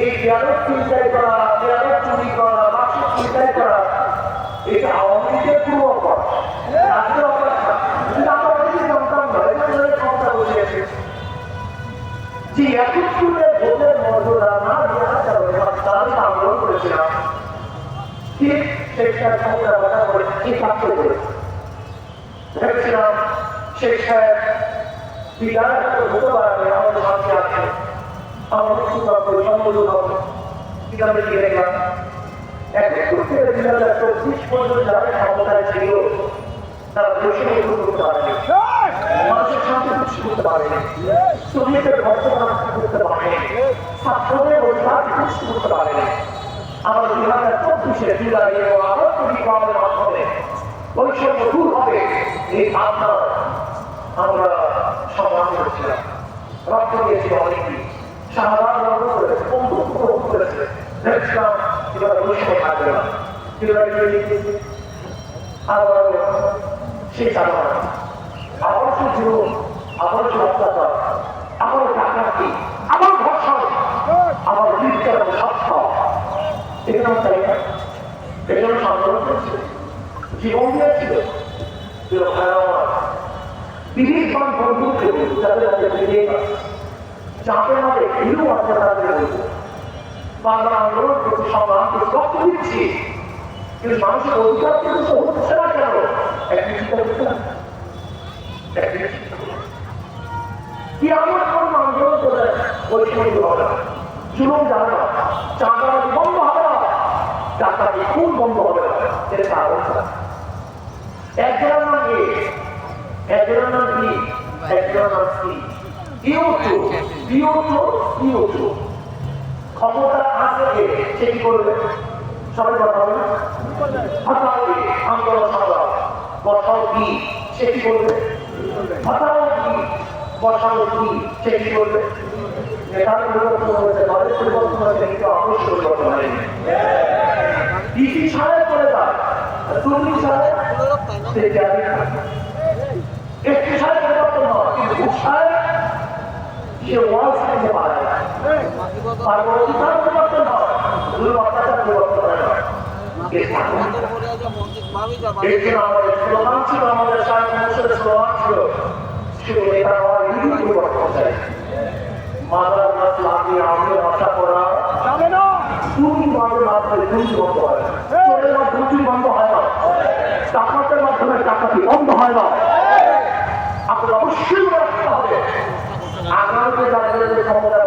এই বেয়াদব চিন্তাই করা, বেয়াদব চুরি করা, বাক্স চিন্তাই করা, এটা আওয়ামী লীগের পূর্বপর রাজ্যের অপরাধ। কিন্তু আমরা অনেকেই জানতাম না, এই ক্ষমতা বসিয়েছে যে ৭১ ভোটের মর্যাদা না দেওয়ার কারণে তারা আন্দোলন করেছিলাম। ঠিক শেখ সাহেব ক্ষমতা বাধা করে এই ছাত্র করেছে। ভেবেছিলাম শেখ সাহেব বিদায় হতে পারে, আমাদের সাথে আছে, আমাদের সম্বোধন হবে। কিন্তু আমরা গিয়ে দেখলাম ৭১ থেকে ২০২৪ পর্যন্ত যারা ক্ষমতায় ছিল তারা দেশে করতে পারেনি, মানুষের শান্তি সৃষ্টি করতে পারেনি, শ্রমিকের ঘটনা করতে পারেনি, ছাত্রদের অধিকার সৃষ্টি করতে পারেনি। আমাদের ২০২৪ জুলাই এবং আগস্ট বিপ্লবের মাধ্যমে বৈষম্য দূর হবে এই ভাবনা আমরা সংগ্রাম করেছিলাম, রক্ত দিয়েছিল অনেকেই, শাহবাগ রক্ত করেছে, বন্দুক করেছে, ভেবেছিলাম এবার বৈষম্য থাকবে না। আবার সেই চালনা, আবার সেই জীবন, আবার সেই অত্যাচার, আবার ডাকাতি, আবার ধর্ষণ, আবার বিজ্ঞান সত্য, এগুলো চাই না। এগুলো আন্দোলন করেছিল, জীবন দিয়েছিল, বিবেকবান বন্ধুকে যাদের হাতে ফিরিয়ে যাদের হাতে হিরো আছে তাদের বলবো বাংলা আন্দোলন প্রতি সংগ্রাম রক্ত দিচ্ছি, কিন্তু মানুষের অধিকার কিন্তু হচ্ছে না কেন? কি আমার কোন আন্দোলন করে বৈষম্য হবে না, জুলুম যাবে না, চাঁদাবাজি বন্ধ হবে না, ডাকাতি খুন বন্ধ হবে না, এটা কারণ একজনের নাম এ, একজনের নাম বি, একজনের নাম সি, ক্ষমতা আছে সে কি করবে? সবাই কথা হবে, হটাও আন্দোলন সংগ্রাম, বসাও কি সে কি করবে? হটাও কি বসাও কি সে কি করবে? নেতার পরিবর্তন হয়েছে, দলের পরিবর্তন হয়েছে, কিন্তু আদর্শ পরিবর্তন হয়নি। ডিসি সাহেব করে যায়, দুর্নীতি সাহেব একটি সাহেব পরিবর্তন হয়, কিন্তু ঘুষ সাহেব সে ওয়াল সাইজে পারে না, অধিকার পরিবর্তন হয়, দুই অত্যাচার পরিবর্তন হয় না। এই জন্য আমাদের স্লোগান ছিল, আমাদের সাহেব মানুষের স্লোগান ছিল, শুধু এটা আমার নিজের পরিবর্তন চাই। মাদার গাছ লাগিয়ে আমি আশা করা যাবে না, দুর্নীতি মাঝে মাধ্যমে দুর্নীতি বন্ধ হয় না, চোরের মাধ্যমে দুর্নীতি বন্ধ হয় না, ডাকাতের মাধ্যমে ডাকাতি বন্ধ হয় না। আপনার অবশ্যই রাখতে হবে আগামীতে যাদের ক্ষমতা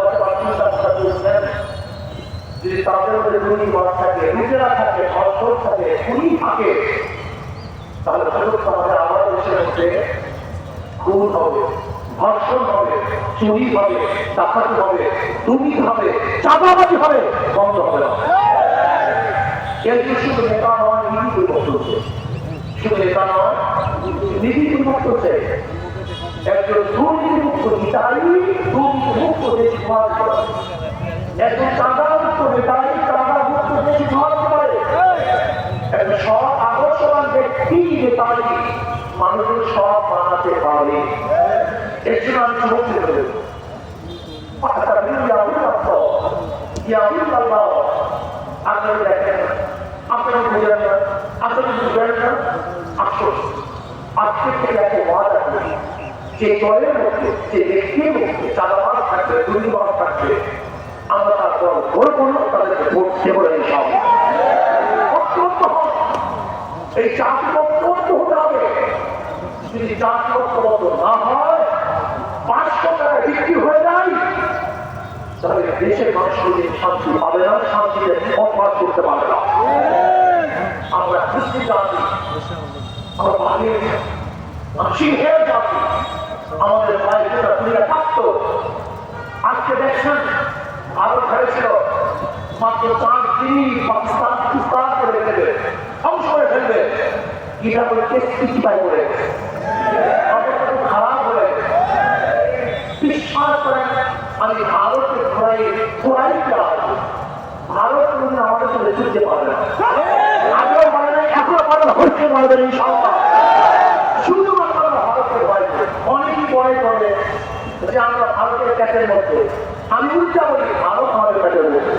বলছেন, যদি তাদের মধ্যে দুর্নীতি করা থাকে, নিজেরা থাকে, ধর্ষণ থাকে, খুনি থাকে, তাহলে ভারত সমাজে আমাদের দেশের মধ্যে খুন হবে, ধর্ষণ হবে, চুরি হবে, ডাকাতি হবে, দুর্নীতি হবে, চাঁদাবাজি হবে, বন্ধ হবে না। এর শুধু নেতা নয়, নীতি পরিবর্তন হচ্ছে, শুধু নেতা নয়, নীতি পরিবর্তন হচ্ছে। একজন দুর্নীতিমুক্ত নেতাই দুর্নীতিমুক্ত দেশ সমাজ করে, একজন চাঁদামুক্ত নেতাই চাঁদামুক্ত দেশ সমাজ করে, একজন সব আদর্শবান ব্যক্তি নেতাই মানুষের সব বানাতে পারে। এর জন্য আমি যুবক ছেড়ে দেব, আপনারা দেখেন, আপনারা বুঝলেন না, আপনারা বুঝবেন না, আফসোস আজকে থেকে একটা ওয়াদা করি, যে দলের মধ্যে, যে ব্যক্তির মধ্যে চাঁদাবাজ থাকবে, দুর্নীতিবাজ থাকবে, আমরা তারপর ভোট করবো, তাদেরকে ভোট দেব না। সব এই জাতীয় ঐক্যবদ্ধ হতে হবে। যদি জাতীয় ঐক্যবদ্ধ না হয়, ৫০০ টাকা বিক্রি হয়ে যায়, তাহলে দেশের মানুষ শান্তি পাবে না, শান্তিতে বসবাস করতে পারবে না। আমরা কৃষ্টি জাতি, আমরা বাঙালি সিংহের জাতি, আমাদের ভাইরা তুলে থাকত। আজকে দেখছেন ভারত হয়েছিল মাত্র ৪ দিনই পাকিস্তান ইস্তার করে দেবে, ধ্বংস করে ফেলবে, এটা করে টেস্টি পাই করে খারাপ হয়ে বিশ্বাস করেন। আমি ভারতকে ঘোরাই ভারত আমাদের সাথে যুদ্ধে পারবে না, আগেও পারে না, এখনো পারে না, হচ্ছে পারবে না। ইনশাআল্লাহ শুধুমাত্র ভারতকে ভয় করে, অনেকেই ভয় করে যে আমরা ভারতের প্যাটের মধ্যে, আমি উল্টা বলি ভারত আমাদের প্যাটের মধ্যে।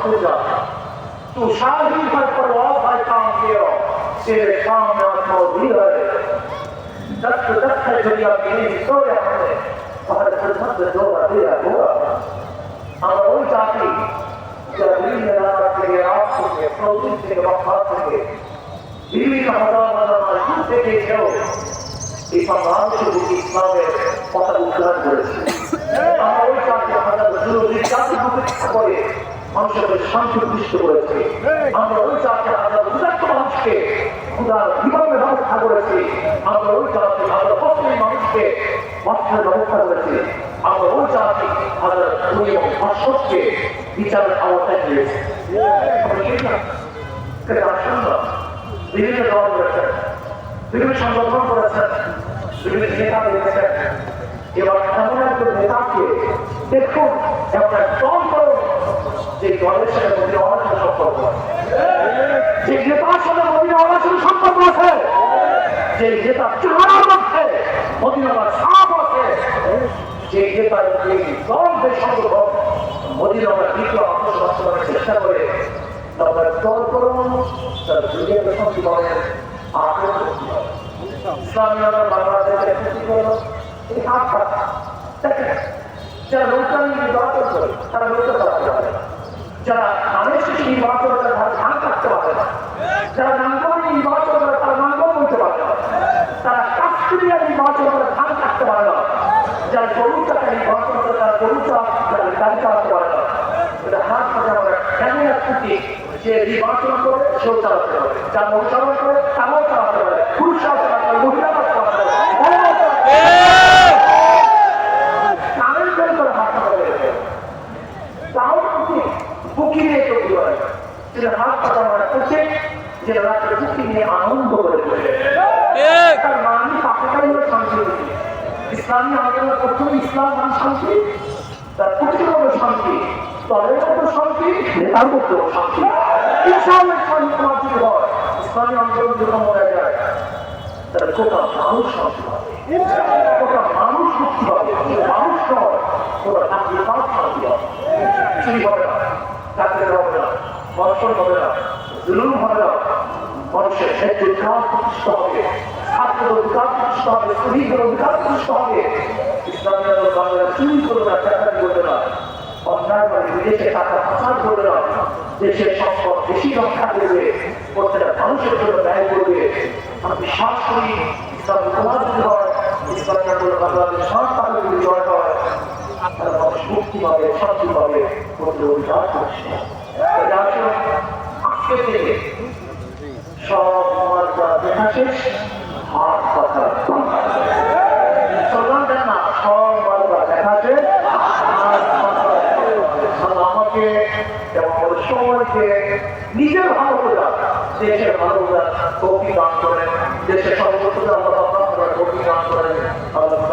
से जा तू शाही पर परवाह भाई काम किया तेरे सामने मौजूद है दस्त दस्त है दुनिया की तो हमने और खिदमत में जो दिया हुआ हम वही चाहती जरूरी नजारा के लिए आपको के प्रोटीन से वफात के बीवी का मजा से के जो इस समाज से भी इस्लाम पता उठा করেছে আমরা ওই কাজে আমরা জরুরি কাজে করে মানুষের শান্তি প্রতিষ্ঠা করেছি আমরা ওই কাজে আমরা উদাত্ত মানুষকে উদার বিভাগের ব্যবস্থা করেছি আমরা ওই কাজে আমরা প্রত্যেক মানুষকে বাচ্চার ব্যবস্থা করেছি আমরা ওই কাজে আমরা ভূমি এবং ভাস্করকে বিচারের আওতায় দিয়েছি বিভিন্ন দল করেছেন বিভিন্ন সংগঠন করেছেন বিভিন্ন নেতা দিয়েছেন এবার এমন একজন নেতাকে দেখুন এমন এক দল করুন যে দলের সাথে মোদী অনার সম্পর্ক আছে যে নেতার সাথে মোদী অনার সম্পর্ক আছে যে নেতা চেহারার মধ্যে মোদী অনার ছাপ আছে যে নেতার এই দল যে সংগঠন মোদী অনার দ্বিতীয় আত্মসমর্থন করার চেষ্টা করে তাদের দল করুন তার দুনিয়ার শান্তি পাবেন আগ্রহ করতে হবে ইসলামী আন্দোলন বাংলাদেশের একটি করলো যারা নৌকানি নির্বাচন করে তারা নৌকা চালাতে পারে না যারা ধানের শেষে নির্বাচন করে তারা ধান কাটতে পারে না যারা নাঙ্গল নির্বাচন করে তারা নাঙ্গল বলতে পারে না তারা কাশ্মীরিয়া নির্বাচন করে ধান কাটতে পারে না যারা গরু চাকা নির্বাচন করে তারা গরু গাড়ি চালাতে পারে না এটা হাত পাতে আমরা এমন এক কুটি যে নির্বাচন করে সেও চালাতে পারে যারা নৌচালন করে তারাও চালাতে পারে পুরুষরাও চালাতে পারে মহিলারাও চালাতে পারে আনন্দ করে তার মানে পাকিস্তানি শান্তি ইসলামী আন্দোলন প্রথম ইসলাম মান শান্তি তার প্রতিটি হল শান্তি দলের মতো শান্তি নেতার মধ্যে শান্তি ইসলামের শান্তি মাধ্যমে হয় ইসলামী আন্দোলন যখন মনে যায় তার কোটা মানুষ শান্তি পাবে কোটা মানুষ মুক্তি পাবে মানুষ নয় ওরা শান্তি শান্তি হবে চুরি হবে না চাকরি হবে না বর্ষণ হবে না জুলুম হবে না মানুষের ন্যায্য অধিকার প্রতিষ্ঠা হবে ছাত্রের অধিকার প্রতিষ্ঠা হবে শ্রমিকের অধিকার প্রতিষ্ঠা হবে ইসলামী আন্দোলন বাংলা চুরি করবে না চাকরি করবে না অন্যায় মানে বিদেশে টাকা পাচার করবে না দেশের সম্পদ বেশি রক্ষা করবে প্রত্যেকটা মানুষের জন্য ব্যয় করবে আমি বিশ্বাস করি ইসলাম তোমার যদি হয় ইসলামী আন্দোলন বাংলাদেশ সরকারের যদি জয় হয় তারা মানুষ মুক্তি পাবে শান্তি পাবে প্রত্যেক অধিকার প্রতিষ্ঠা আজকে থেকে সব মার্কা দেখা শেষ হাত কথা স্লোগান দেন না সব মার্কা দেখা শেষ আমাকে এবং সময়কে নিজের ভালো বোঝা দেশের ভালো বোঝা কবি গান করেন দেশের সর্বোচ্চ কবি গান করেন আল্লাহ